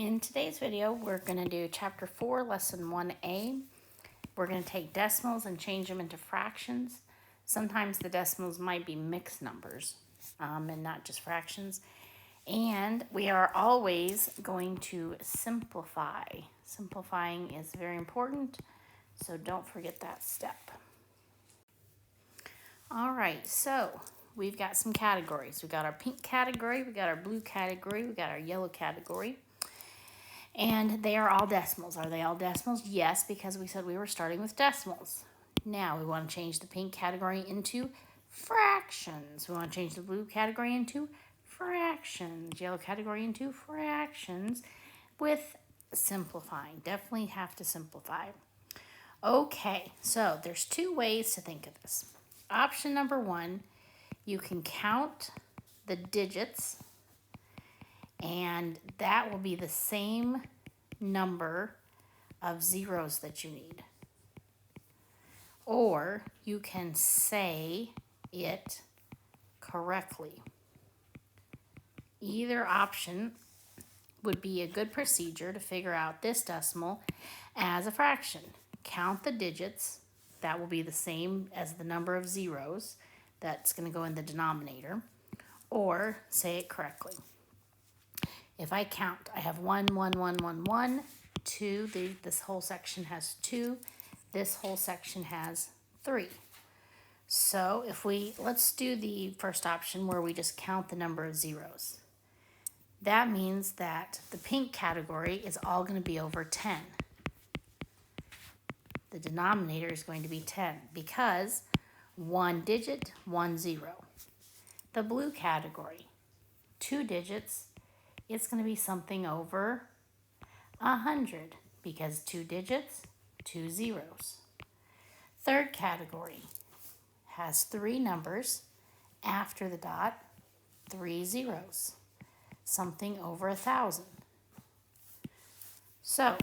In today's video, we're going to do Chapter 4, Lesson 1A. We're going to take decimals and change them into fractions. Sometimes the decimals might be mixed numbers and not just fractions. And we are always going to simplify. Simplifying is very important, so don't forget that step. All right, so we've got some categories. We've got our pink category, we got our blue category, we got our yellow category. And they are all decimals. Are they all decimals? Yes, because we said we were starting with decimals. Now we want to change the pink category into fractions. We want to change the blue category into fractions. Yellow category into fractions with simplifying. Definitely have to simplify. Okay, so there's two ways to think of this. Option number one, you can count the digits, and that will be the same number of zeros that you need. Or you can say it correctly. Either option would be a good procedure to figure out this decimal as a fraction. Count the digits. That will be the same as the number of zeros that's going to go in the denominator. Or say it correctly. If I count, I have 1, 1, 1, 1, 1, 2. This whole section has 2. This whole section has 3. So let's do the first option where we just count the number of zeros. That means that the pink category is all going to be over 10. The denominator is going to be 10 because 1 digit, 1 0. The blue category, 2 digits, it's going to be something over 100 because 2 digits, 2 zeros. Third category has 3 numbers after the dot, 3 zeros, something over 1,000. So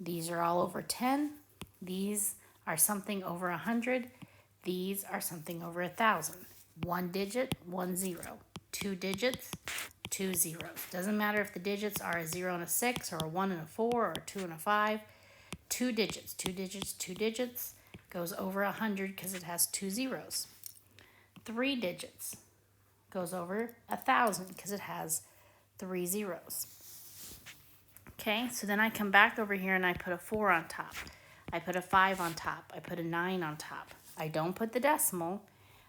these are all over 10. These are something over 100. These are something over 1,000. 1 digit, 1 0. 2 digits, 2 zeros. Doesn't matter if the digits are a 0 and a 6 or a 1 and a 4 or a 2 and a 5. 2 digits, 2 digits, 2 digits goes over 100 because it has 2 zeros. 3 digits goes over 1,000 because it has 3 zeros. Okay, so then I come back over here and I put a 4 on top. I put a 5 on top. I put a 9 on top. I don't put the decimal.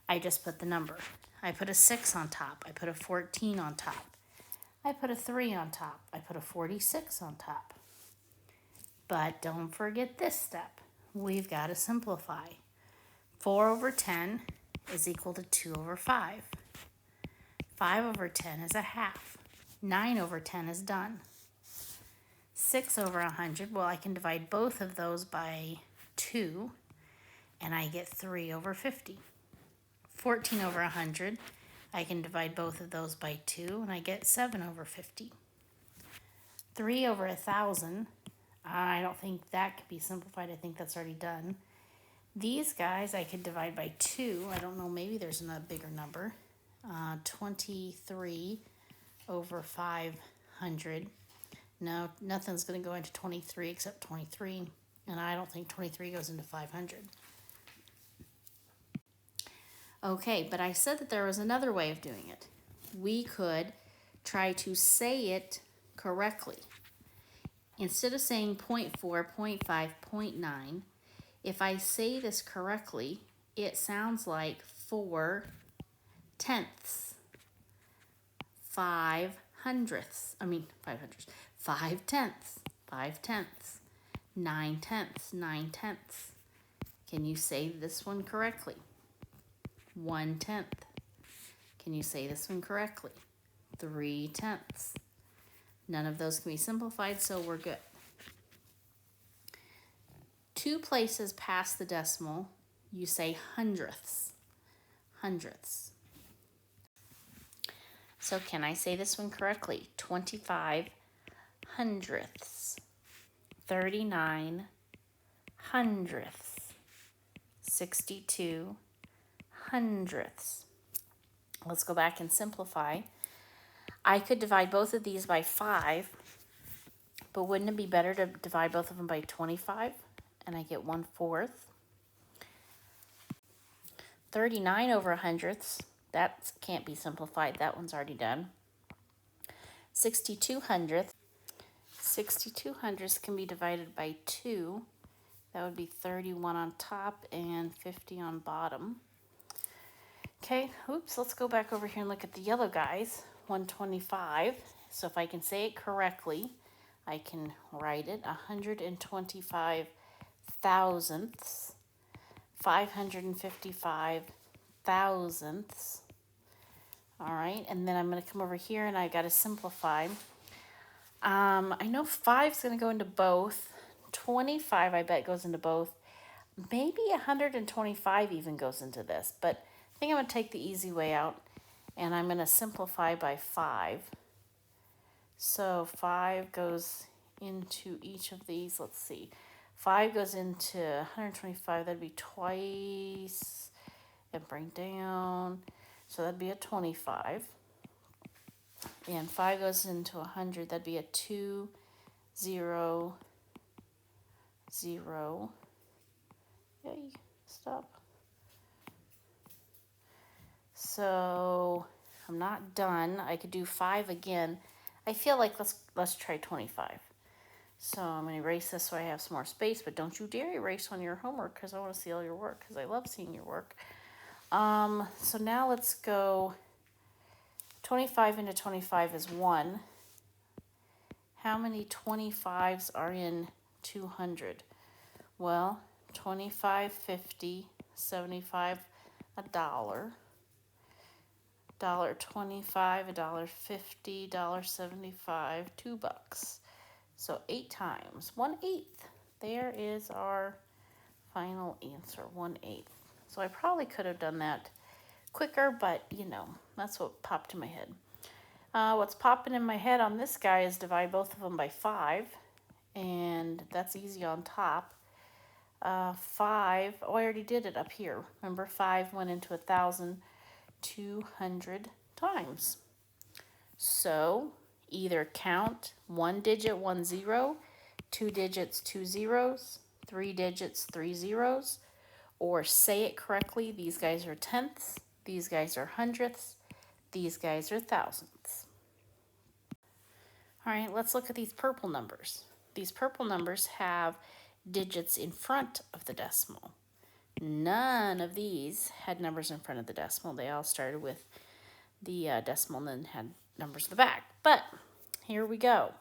I just put the number. I put a 6 on top. I put a 14 on top. I put a 3 on top. I put a 46 on top. But don't forget this step. We've got to simplify. 4 over 10 is equal to 2 over 5. 5 over 10 is a half. 9 over 10 is done. 6 over 100, well, I can divide both of those by 2, and I get 3 over 50. 14 over 100, I can divide both of those by 2, and I get 7 over 50. 3 over 1,000, I don't think that could be simplified. I think that's already done. These guys I could divide by 2. I don't know, maybe there's a bigger number. 23 over 500. No, nothing's going to go into 23 except 23, and I don't think 23 goes into 500. Okay, but I said that there was another way of doing it. We could try to say it correctly. Instead of saying 0.4, 0.5, 0.9, if I say this correctly, it sounds like 4 tenths, 5 tenths, 9 tenths, 9 tenths. Can you say this one correctly? 1 tenth. Can you say this one correctly? 3 tenths. None of those can be simplified, so we're good. 2 places past the decimal, you say hundredths. Hundredths. So can I say this one correctly? 25 hundredths. 39 hundredths. 62 hundredths. Let's go back and simplify. I could divide both of these by 5, But wouldn't it be better to divide both of them by 25? And I get 1/4. 39 over hundredths, that can't be simplified. That one's already done. 62 hundredths. 62 hundredths can be divided by 2. That would be 31 on top and 50 on bottom. Okay, oops, let's go back over here and look at the yellow guys. 125. So if I can say it correctly, I can write it 125 thousandths, 555 thousandths. All right, and then I'm going to come over here and I got to simplify. I know 5 is going to go into both. 25, I bet, goes into both. Maybe 125 even goes into this, but I think I'm going to take the easy way out, and I'm going to simplify by 5. So 5 goes into each of these. Let's see. 5 goes into 125. That'd be twice. And bring down. So that'd be a 25. And 5 goes into 100. That'd be a 2, 0, 0. Yay, stop. So I'm not done. I could do 5 again. I feel like let's try 25. So I'm going to erase this so I have some more space, but don't you dare erase on your homework because I want to see all your work because I love seeing your work. So now let's go 25 into 25 is 1. How many 25s are in 200? Well, 25, 50, 75, $1. $1.25, $1.50, $1.75, $2. So 8 times, 1/8. There is our final answer, 1/8. So I probably could have done that quicker, but you know, that's what popped in my head. What's popping in my head on this guy is divide both of them by 5, and that's easy on top. 5, oh, I already did it up here. Remember, 5 went into 1,200 times. So either count 1 digit, 1 0, 2 digits, 2 zeros, 3 digits, 3 zeros, or say it correctly. These guys are tenths, these guys are hundredths, these guys are thousandths. All right, let's look at these purple numbers. These purple numbers have digits in front of the decimal. None of these had numbers in front of the decimal. They all started with the decimal and then had numbers in the back. But here we go.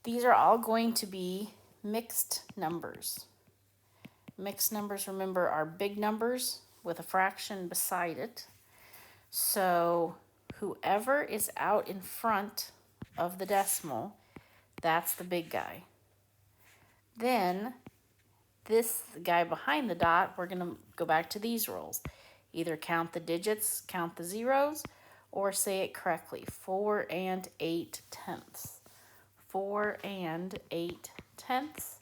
These are all going to be mixed numbers. Mixed numbers, remember, are big numbers with a fraction beside it. So whoever is out in front of the decimal, that's the big guy. Then this guy behind the dot, we're going to go back to these rules. Either count the digits, count the zeros, or say it correctly. 4 and 8 tenths. 4 and 8 tenths.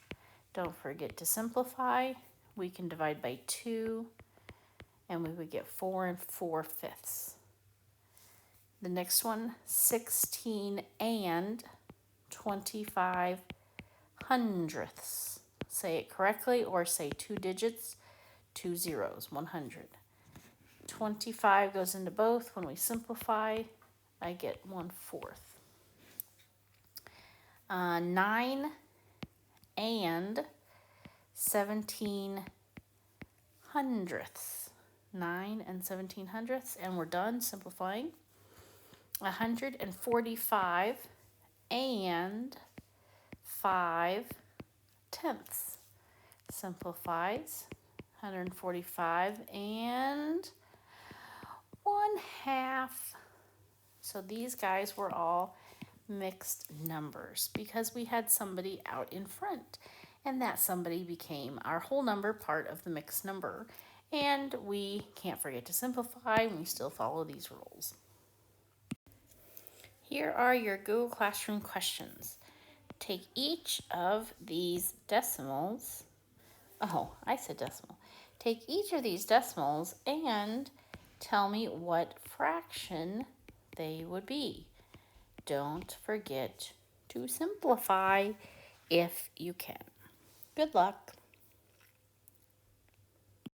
Don't forget to simplify. We can divide by 2, and we would get 4 and 4/5. The next one, 16 and 25 hundredths. Say it correctly or say 2 digits, 2 zeros, 100. 25 goes into both. When we simplify, I get 1/4. 9 and 17 hundredths. 9 and 17 hundredths, and we're done simplifying. 145 and 5 tenths. Simplifies. 145 and 1/2. So these guys were all mixed numbers because we had somebody out in front, and that somebody became our whole number, part of the mixed number. And we can't forget to simplify, and we still follow these rules. Here are your Google Classroom questions. Take each of these decimals. Oh, I said decimal. Take each of these decimals and tell me what fraction they would be. Don't forget to simplify if you can. Good luck.